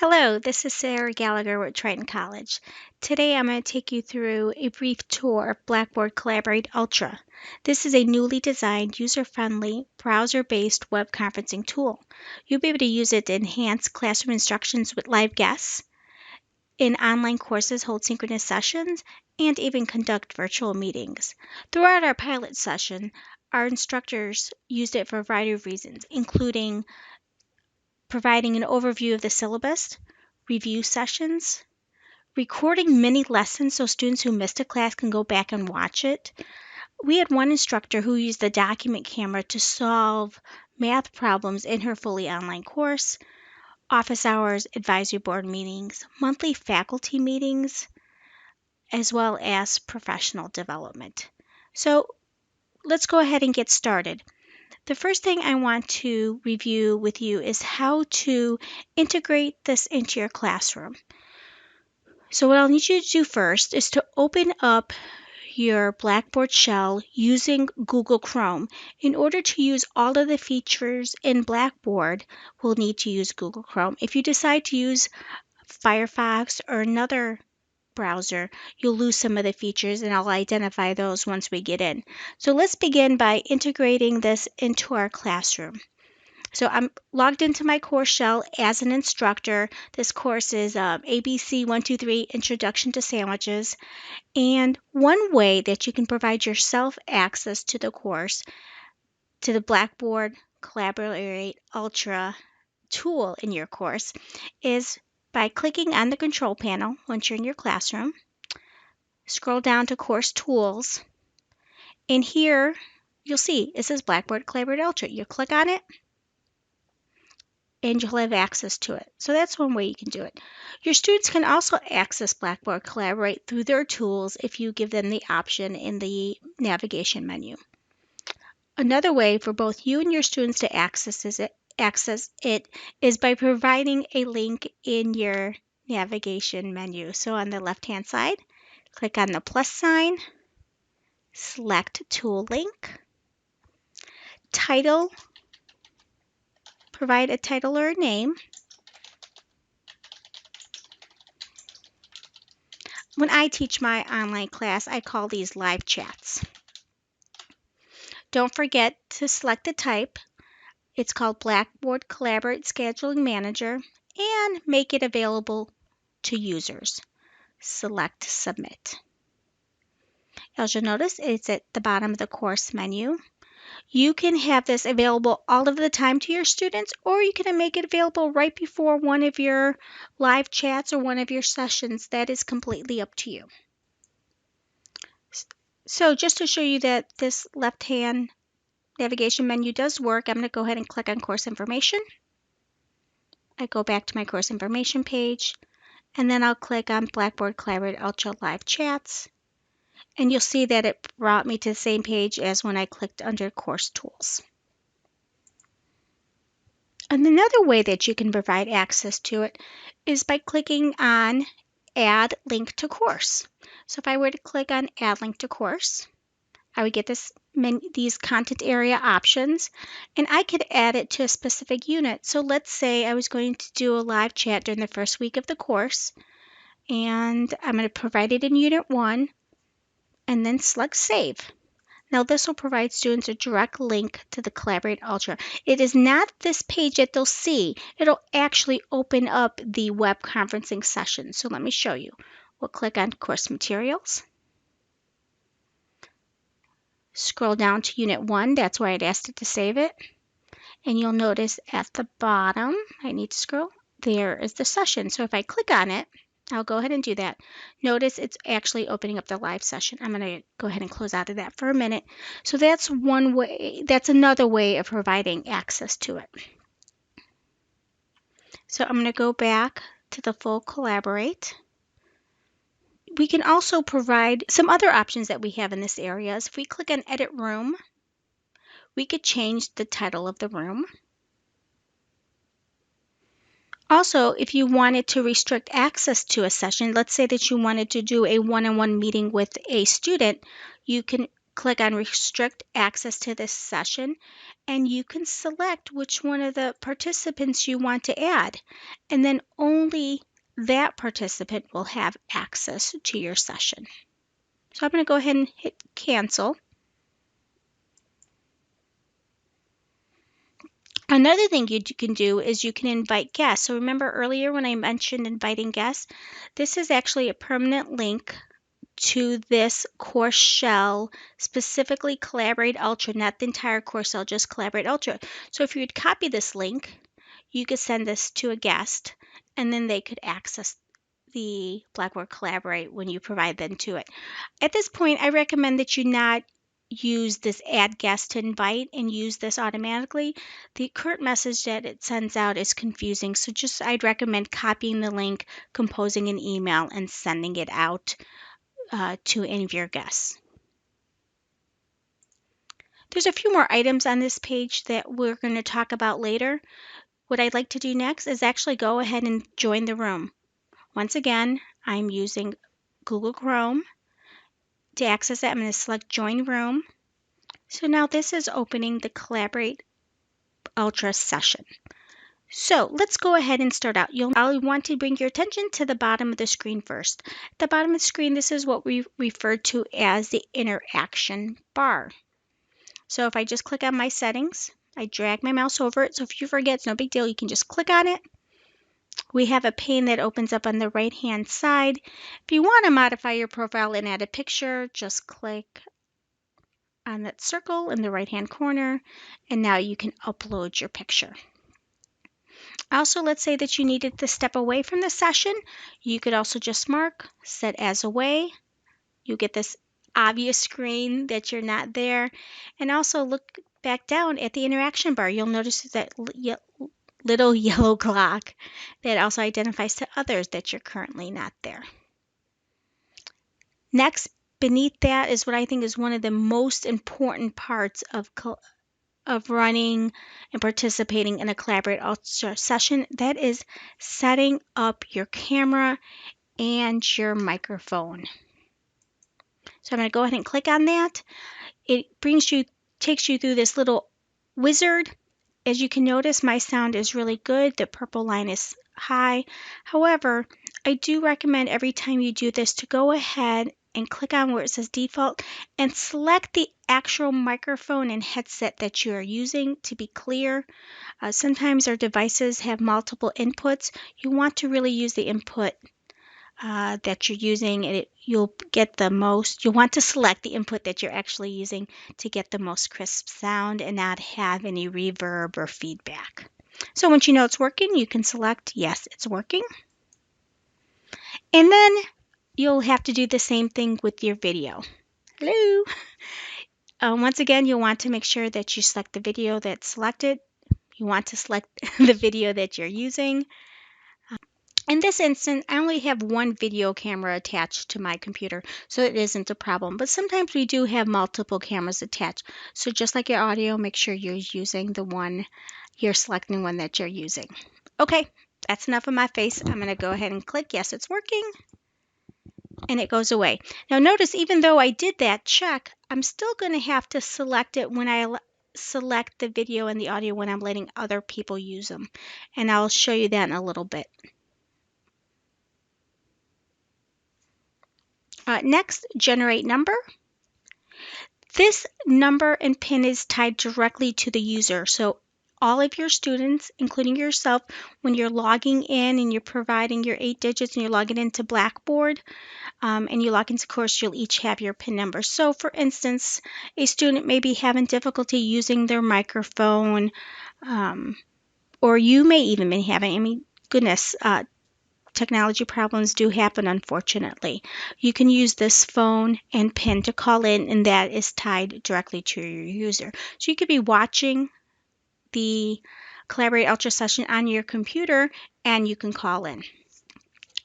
Hello, this is Sarah Gallagher with Triton College. Today I'm going to take you through a brief tour of Blackboard Collaborate Ultra. This is a newly designed, user-friendly, browser-based web conferencing tool. You'll be able to use it to enhance classroom instructions with live guests, in online courses hold synchronous sessions, and even conduct virtual meetings. Throughout our pilot session, our instructors used it for a variety of reasons, including providing an overview of the syllabus, review sessions, recording mini lessons so students who missed a class can go back and watch it. We had one instructor who used the document camera to solve math problems in her fully online course, office hours, advisory board meetings, monthly faculty meetings, as well as professional development. So let's go ahead and get started. The first thing I want to review with you is how to integrate this into your classroom. So what I'll need you to do first is to open up your Blackboard shell using Google Chrome. In order to use all of the features in Blackboard, we'll need to use Google Chrome. If you decide to use Firefox or another browser, you'll lose some of the features, and I'll identify those once we get in. So let's begin by integrating this into our classroom. So I'm logged into my course shell as an instructor. This course is ABC 123 Introduction to Sandwiches. And one way that you can provide yourself access to the course, to the Blackboard Collaborate Ultra tool in your course, is by clicking on the control panel once you're in your classroom. Scroll down to Course Tools, and here you'll see it says Blackboard Collaborate Ultra. You click on it, and you'll have access to it. So that's one way you can do it. Your students can also access Blackboard Collaborate through their tools if you give them the option in the navigation menu. Another way for both you and your students to access it is by providing a link in your navigation menu. So on the left-hand side, click on the plus sign, select Tool Link, Title, provide a title or a name. When I teach my online class, I call these live chats. Don't forget to select the type. It's called Blackboard Collaborate Scheduling Manager, and make it available to users. Select Submit. As you'll notice, it's at the bottom of the course menu. You can have this available all of the time to your students, or you can make it available right before one of your live chats or one of your sessions. That is completely up to you. So just to show you that this left-hand navigation menu does work, I'm going to go ahead and click on Course Information. I go back to my Course Information page, and then I'll click on Blackboard Collaborate Ultra Live Chats, and you'll see that it brought me to the same page as when I clicked under Course Tools. And another way that you can provide access to it is by clicking on Add Link to Course. So if I were to click on Add Link to Course, I would get these content area options, and I could add it to a specific unit. So let's say I was going to do a live chat during the first week of the course, and I'm going to provide it in Unit 1, and then select Save. Now this will provide students a direct link to the Collaborate Ultra. It is not this page that they'll see. It'll actually open up the web conferencing session. So let me show you. We'll click on Course Materials. Scroll down to Unit 1. That's why I'd asked it to save it. And you'll notice at the bottom, I need to scroll, there is the session. So if I click on it, I'll go ahead and do that. Notice it's actually opening up the live session. I'm going to go ahead and close out of that for a minute. So that's one way, that's another way of providing access to it. So I'm going to go back to the full Collaborate. We can also provide some other options that we have in this area. If we click on Edit Room, we could change the title of the room. Also, if you wanted to restrict access to a session, let's say that you wanted to do a one-on-one meeting with a student, you can click on Restrict Access to this session, and you can select which one of the participants you want to add, and then only that participant will have access to your session. So I'm going to go ahead and hit Cancel. Another thing you can do is you can invite guests. So remember earlier when I mentioned inviting guests, this is actually a permanent link to this course shell, specifically Collaborate Ultra, not the entire course shell, just Collaborate Ultra. So if you would copy this link, you could send this to a guest, and then they could access the Blackboard Collaborate when you provide them to it. At this point, I recommend that you not use this add guest to invite and use this automatically. The current message that it sends out is confusing, so I'd recommend copying the link, composing an email, and sending it out to any of your guests. There's a few more items on this page that we're going to talk about later. What I'd like to do next is actually go ahead and join the room. Once again, I'm using Google Chrome. To access that, I'm going to select Join Room. So now this is opening the Collaborate Ultra session. So let's go ahead and start out. I'll want to bring your attention to the bottom of the screen first. At the bottom of the screen, this is what we refer to as the interaction bar. So if I just click on my settings, I drag my mouse over it. So if you forget, it's no big deal. You can just click on it. We have a pane that opens up on the right-hand side. If you want to modify your profile and add a picture, just click on that circle in the right-hand corner, and now you can upload your picture. Also, let's say that you needed to step away from the session. You could also just mark Set as Away. You get this obvious screen that you're not there. And also look back down at the interaction bar. You'll notice that little yellow clock that also identifies to others that you're currently not there. Next, beneath that is what I think is one of the most important parts of running and participating in a Collaborate Ultra session. That is setting up your camera and your microphone. So I'm going to go ahead and click on that. It takes you through this little wizard. As you can notice, my sound is really good. The purple line is high. However, I do recommend every time you do this to go ahead and click on where it says default and select the actual microphone and headset that you are using to be clear. Sometimes our devices have multiple inputs. You want to really use the input that you're using, and you'll want to select the input that you're actually using to get the most crisp sound and not have any reverb or feedback. So once you know it's working, you can select yes, it's working. And then you'll have to do the same thing with your video. Hello. Once again, you'll want to make sure that you select the video that's selected. You want to select the video that you're using. In this instance, I only have one video camera attached to my computer, so it isn't a problem. But sometimes we do have multiple cameras attached. So just like your audio, make sure you're selecting one that you're using. Okay, that's enough of my face. I'm going to go ahead and click yes, it's working. And it goes away. Now notice, even though I did that check, I'm still going to have to select it when I select the video and the audio when I'm letting other people use them. And I'll show you that in a little bit. Next, generate number. This number and PIN is tied directly to the user. So all of your students, including yourself, when you're logging in and you're providing your 8 digits and you're logging into Blackboard and you log into course, you'll each have your PIN number. So for instance, a student may be having difficulty using their microphone, or you may even be having, technology problems do happen, unfortunately. You can use this phone and PIN to call in, and that is tied directly to your user. So you could be watching the Collaborate Ultra session on your computer, and you can call in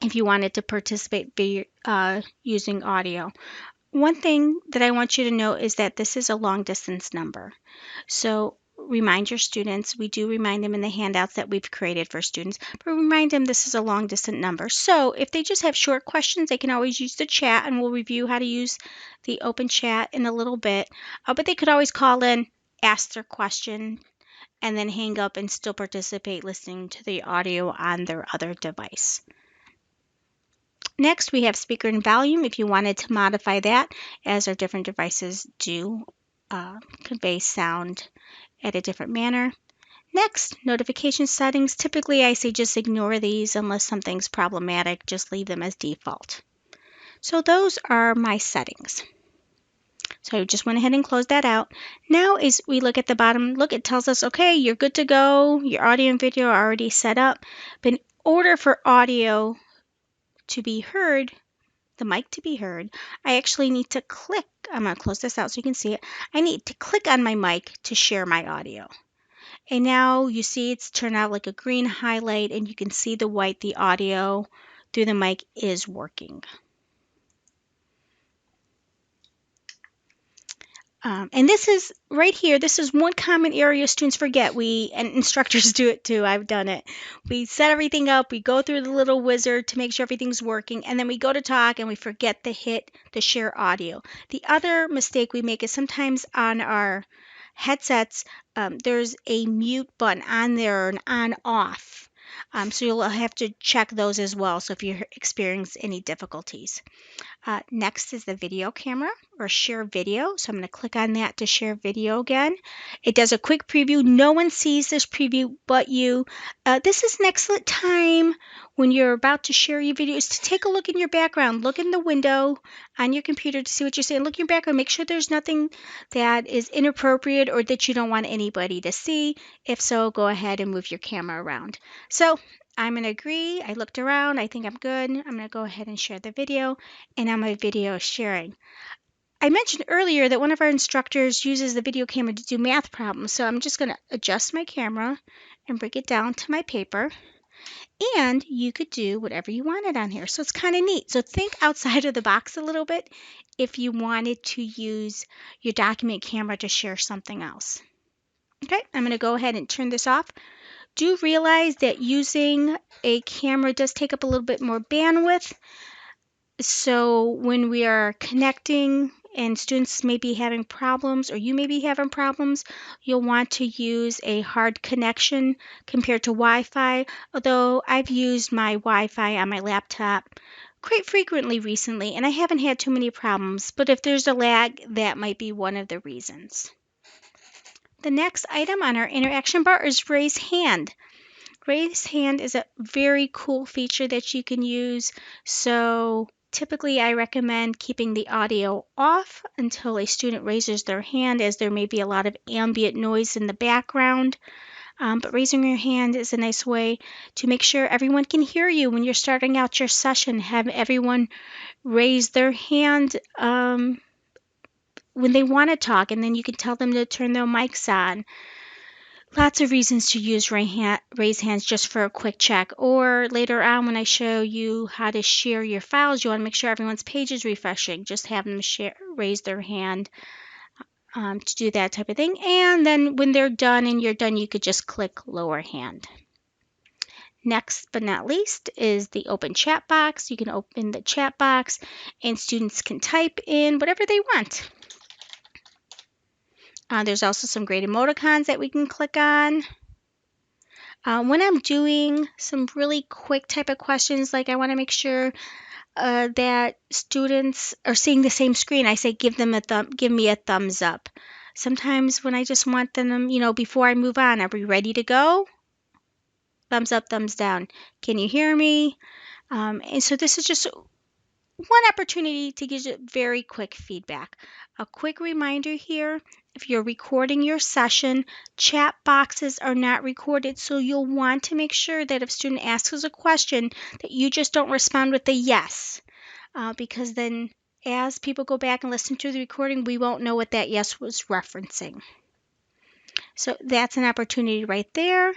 if you wanted to participate using audio. One thing that I want you to know is that this is a long distance number. So remind your students. We do remind them in the handouts that we've created for students, but remind them this is a long distance number. So if they just have short questions, they can always use the chat, and we'll review how to use the open chat in a little bit. But they could always call in, ask their question, and then hang up and still participate listening to the audio on their other device. Next, we have speaker and volume if you wanted to modify that, as our different devices do convey sound at a different manner. Next, notification settings. Typically, I say just ignore these unless something's problematic. Just leave them as default. So those are my settings. So I just went ahead and closed that out. Now as we look at the bottom, look, it tells us, okay, you're good to go. Your audio and video are already set up. But in order for audio to be heard, the mic to be heard, I actually need to click. I'm going to close this out so you can see it. I need to click on my mic to share my audio. And now you see it's turned out like a green highlight, and you can see the white, the audio through the mic is working. And this is right here. This is one common area students forget. And instructors do it too. I've done it. We set everything up. We go through the little wizard to make sure everything's working. And then we go to talk and we forget to hit the share audio. The other mistake we make is sometimes on our headsets, there's a mute button on there, an on off. So you'll have to check those as well. So if you experience any difficulties. Next is the video camera or share video. So I'm going to click on that to share video again. It does a quick preview. No one sees this preview but you. This is an excellent time when you're about to share your videos to take a look in your background. Look in the window on your computer to see what you're saying. Look in your background. Make sure there's nothing that is inappropriate or that you don't want anybody to see. If so, go ahead and move your camera around. So I'm going to agree. I looked around. I think I'm good. I'm going to go ahead and share the video. And now my video is sharing. I mentioned earlier that one of our instructors uses the video camera to do math problems. So I'm just going to adjust my camera and bring it down to my paper. And you could do whatever you wanted on here. So it's kind of neat. So think outside of the box a little bit if you wanted to use your document camera to share something else. Okay, I'm going to go ahead and turn this off. Do realize that using a camera does take up a little bit more bandwidth. So when we are connecting and students may be having problems or you may be having problems, you'll want to use a hard connection compared to Wi-Fi. Although I've used my Wi-Fi on my laptop quite frequently recently and I haven't had too many problems. But if there's a lag, that might be one of the reasons. The next item on our interaction bar is raise hand. Raise hand is a very cool feature that you can use. So typically I recommend keeping the audio off until a student raises their hand, as there may be a lot of ambient noise in the background. But raising your hand is a nice way to make sure everyone can hear you when you're starting out your session. Have everyone raise their hand when they want to talk, and then you can tell them to turn their mics on. Lots of reasons to use raise hands just for a quick check. Or later on when I show you how to share your files, you want to make sure everyone's page is refreshing. Just have them raise their hand to do that type of thing. And then when they're done and you're done, you could just click lower hand. Next but not least is the open chat box. You can open the chat box and students can type in whatever they want. There's also some great emoticons that we can click on. When I'm doing some really quick type of questions, like I want to make sure that students are seeing the same screen, I say give me a thumbs up. Sometimes when I just want them, before I move on, are we ready to go? Thumbs up, thumbs down. Can you hear me? And so this is just one opportunity to give you very quick feedback. A quick reminder here, if you're recording your session, chat boxes are not recorded, so you'll want to make sure that if a student asks us a question, that you just don't respond with a yes, because then as people go back and listen to the recording, we won't know what that yes was referencing. So that's an opportunity right there.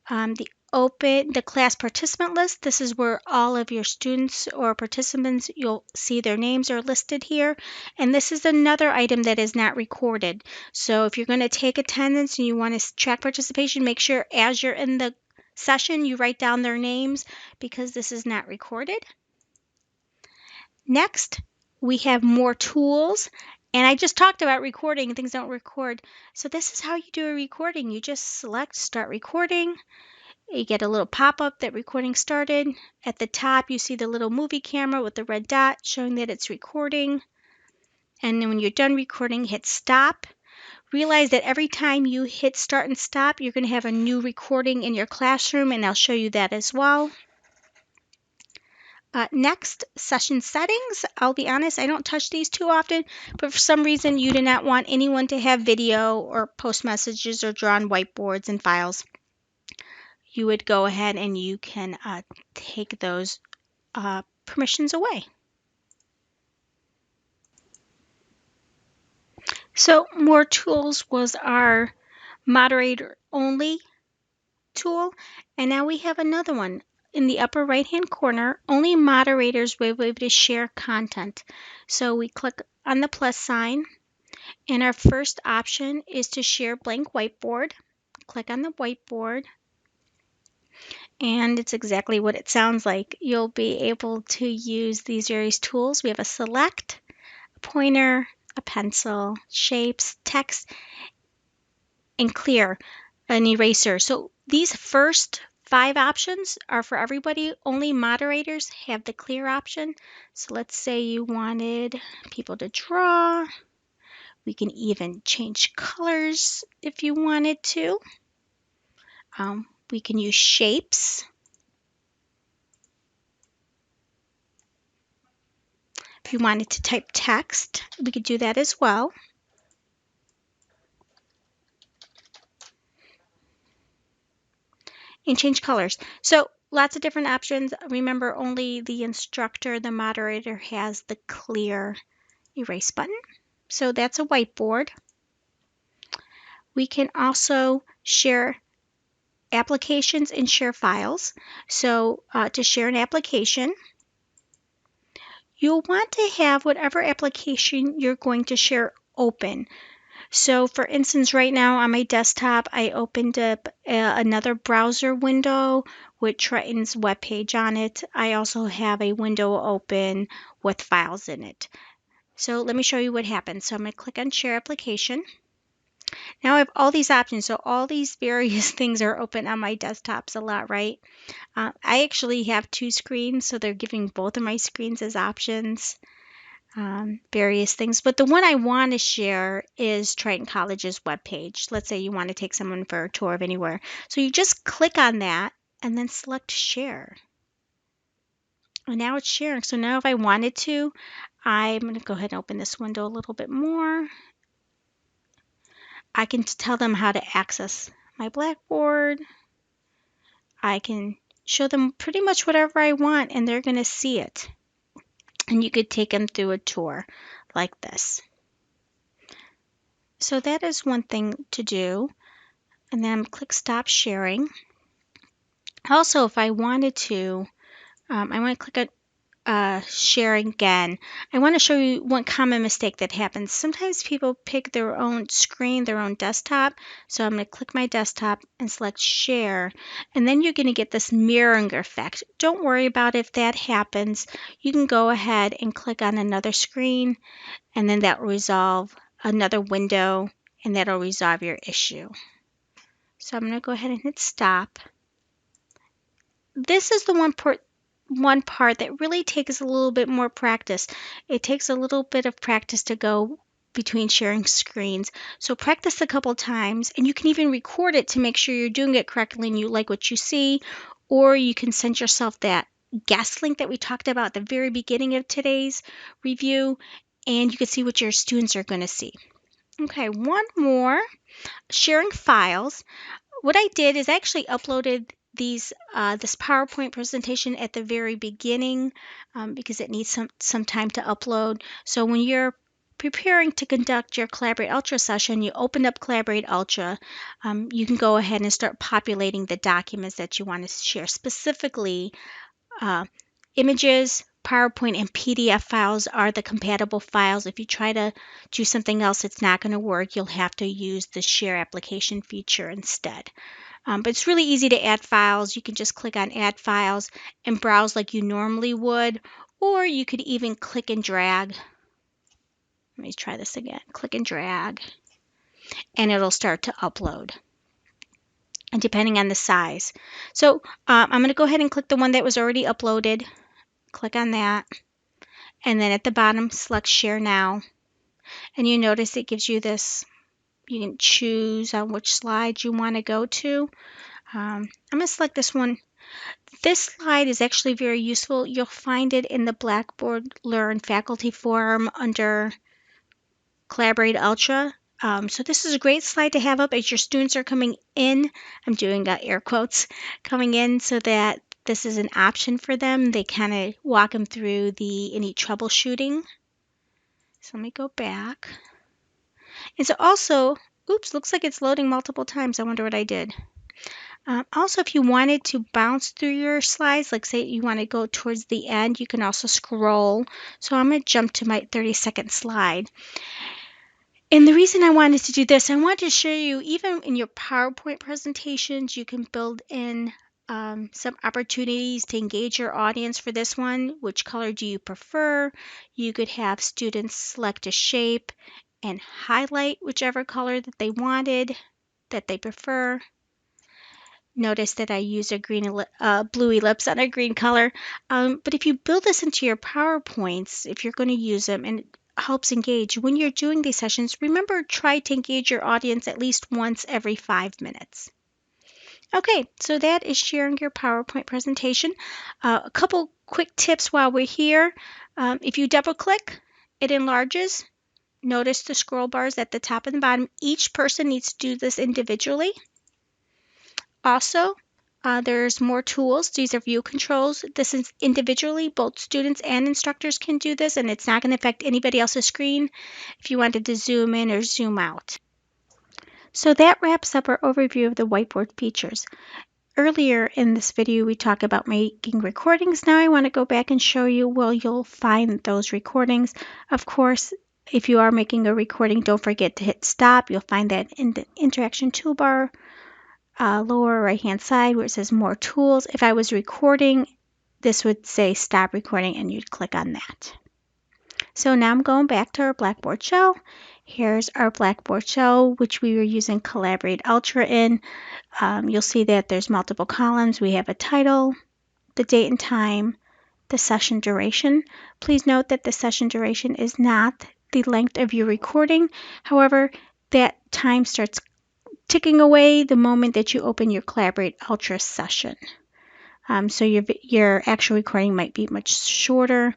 The open the class participant list. This is where all of your students or participants, you'll see their names are listed here. And this is another item that is not recorded. So if you're going to take attendance and you want to track participation, make sure as you're in the session, you write down their names because this is not recorded. Next, we have more tools. And I just talked about recording. Things don't record. So this is how you do a recording. You just select Start Recording. You get a little pop-up that recording started. At the top, you see the little movie camera with the red dot showing that it's recording. And then when you're done recording, hit stop. Realize that every time you hit start and stop, you're going to have a new recording in your classroom, and I'll show you that as well. Next, session settings. I'll be honest, I don't touch these too often, but for some reason you do not want anyone to have video or post messages or draw on whiteboards and files. You would go ahead and you can take those permissions away. So more tools was our moderator only tool, and now we have another one. In the upper right hand corner, only moderators will be able to share content. So we click on the plus sign, and our first option is to share blank whiteboard. Click on the whiteboard, and it's exactly what it sounds like. You'll be able to use these various tools. We have a select, a pointer, a pencil, shapes, text, and clear, an eraser. So these first 5 options are for everybody. Only moderators have the clear option. So let's say you wanted people to draw. We can even change colors if you wanted to. We can use shapes. If you wanted to type text, we could do that as well. And change colors. So lots of different options. Remember, only the instructor, the moderator, has the clear erase button. So that's a whiteboard. We can also share applications and share files. So to share an application, you'll want to have whatever application you're going to share open. So for instance, right now on my desktop, I opened up another browser window with Triton's web page on it. I also have a window open with files in it. So let me show you what happens. So I'm going to click on Share Application. Now I have all these options. So all these various things are open on my desktops a lot, right? I actually have 2 screens, so they're giving both of my screens as options. Various things. But the one I want to share is Triton College's webpage. Let's say you want to take someone for a tour of anywhere. So you just click on that and then select Share. And now it's sharing. So now if I wanted to, I'm going to go ahead and open this window a little bit more. I can tell them how to access my Blackboard. I can show them pretty much whatever I want and they're going to see it. And you could take them through a tour like this. So that is one thing to do. And then click Stop Sharing. Also, if I wanted to, I want to click on Sharing again. I want to show you one common mistake that happens. Sometimes people pick their own screen, their own desktop. So I'm going to click my desktop and select Share. And then you're going to get this mirroring effect. Don't worry about if that happens. You can go ahead and click on another screen, and then that will resolve another window, and that'll resolve your issue. So I'm going to go ahead and hit stop. This is the one part that really takes a little bit more practice. It takes a little bit of practice to go between sharing screens. So practice a couple times, and you can even record it to make sure you're doing it correctly and you like what you see, or you can send yourself that guest link that we talked about at the very beginning of today's review, and you can see what your students are going to see. Okay, one more. Sharing files. What I did is I actually uploaded this PowerPoint presentation at the very beginning because it needs some time to upload. So when you're preparing to conduct your Collaborate Ultra session, you open up Collaborate Ultra. You can go ahead and start populating the documents that you want to share. Specifically, images, PowerPoint, and PDF files are the compatible files. If you try to do something else, it's not going to work. You'll have to use the Share Application feature instead. But it's really easy to add files. You can just click on Add Files and browse like you normally would, or you could even click and drag. Let me try this again. Click and drag, and it'll start to upload, and depending on the size. So I'm going to go ahead and click the one that was already uploaded. Click on that, and then at the bottom, select Share Now. And you notice it gives you this. You can choose on which slide you want to go to. I'm going to select this one. This slide is actually very useful. You'll find it in the Blackboard Learn faculty forum under Collaborate Ultra. So this is a great slide to have up as your students are coming in. I'm doing air quotes, coming in, so that this is an option for them. They kind of walk them through any troubleshooting. So let me go back. And so also, oops, looks like it's loading multiple times. I wonder what I did. Also, if you wanted to bounce through your slides, like say you want to go towards the end, you can also scroll. So I'm going to jump to my 30-second slide. And the reason I wanted to do this, I wanted to show you, even in your PowerPoint presentations, you can build in some opportunities to engage your audience for this one. Which color do you prefer? You could have students select a shape and highlight whichever color that they wanted, that they prefer. Notice that I use a blue ellipse on a green color. But if you build this into your PowerPoints, if you're going to use them, and it helps engage, when you're doing these sessions, remember, try to engage your audience at least once every 5 minutes. Okay, so that is sharing your PowerPoint presentation. A couple quick tips while we're here. If you double click, it enlarges. Notice the scroll bars at the top and the bottom. Each person needs to do this individually. Also, there's more tools. These are view controls. This is individually. Both students and instructors can do this, and it's not going to affect anybody else's screen if you wanted to zoom in or zoom out. So that wraps up our overview of the whiteboard features. Earlier in this video, we talked about making recordings. Now I want to go back and show you where you'll find those recordings. Of course, if you are making a recording, don't forget to hit stop. You'll find that in the interaction toolbar. Lower right hand side where it says more tools. If I was recording, this would say stop recording, and you'd click on that. So now I'm going back to our Blackboard shell. Here's our Blackboard shell, which we were using Collaborate Ultra in. You'll see that there's multiple columns. We have a title, the date and time, the session duration. Please note that the session duration is not the length of your recording. However, that time starts ticking away the moment that you open your Collaborate Ultra session. So your actual recording might be much shorter.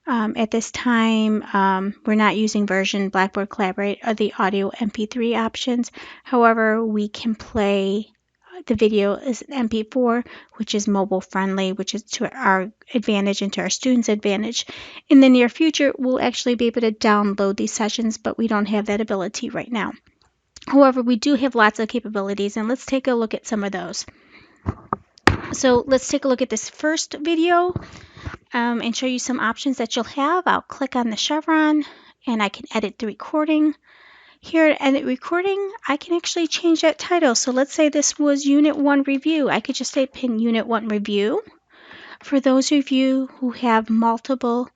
At this time, we're not using version Blackboard Collaborate or the audio MP3 options. However, we can play the video as an MP4, which is mobile friendly, which is to our advantage and to our students' advantage. In the near future, we'll actually be able to download these sessions, but we don't have that ability right now. However, we do have lots of capabilities, and let's take a look at some of those. So let's take a look at this first video and show you some options that you'll have. I'll click on the chevron, and I can edit the recording. Here at Edit Recording, I can actually change that title. So let's say this was Unit 1 Review. I could just say pin Unit 1 Review. For those of you who have multiple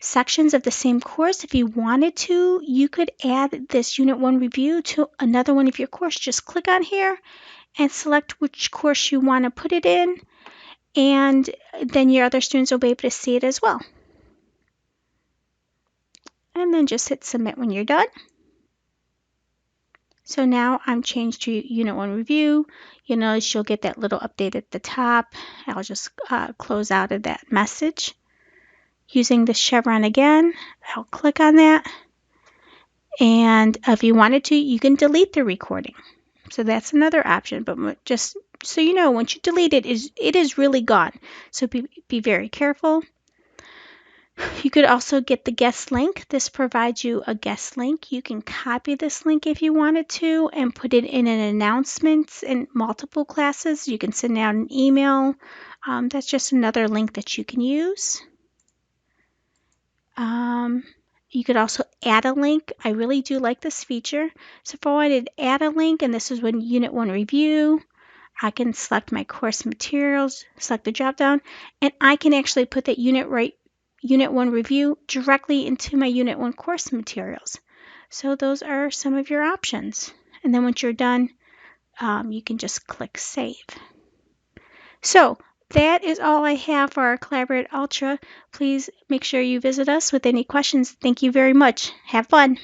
sections of the same course, if you wanted to, you could add this Unit 1 Review to another one of your course. Just click on here and select which course you want to put it in, and then your other students will be able to see it as well. And then just hit Submit when you're done. So now I'm changed to Unit 1 Review. You'll notice you'll get that little update at the top. I'll just close out of that message. Using the chevron again, I'll click on that. And if you wanted to, you can delete the recording. So that's another option, but just so you know, once you delete it, it is really gone. So be very careful. You could also get the guest link. This provides you a guest link. You can copy this link if you wanted to and put it in an announcement in multiple classes. You can send out an email. That's just another link that you can use. You could also add a link. I really do like this feature. So if I wanted to add a link, and this is when Unit 1 review, I can select my course materials, select the drop down, and I can actually put that Unit 1 review directly into my Unit 1 course materials. So those are some of your options. And then once you're done, you can just click Save. So that is all I have for our Collaborate Ultra. Please make sure you visit us with any questions. Thank you very much. Have fun.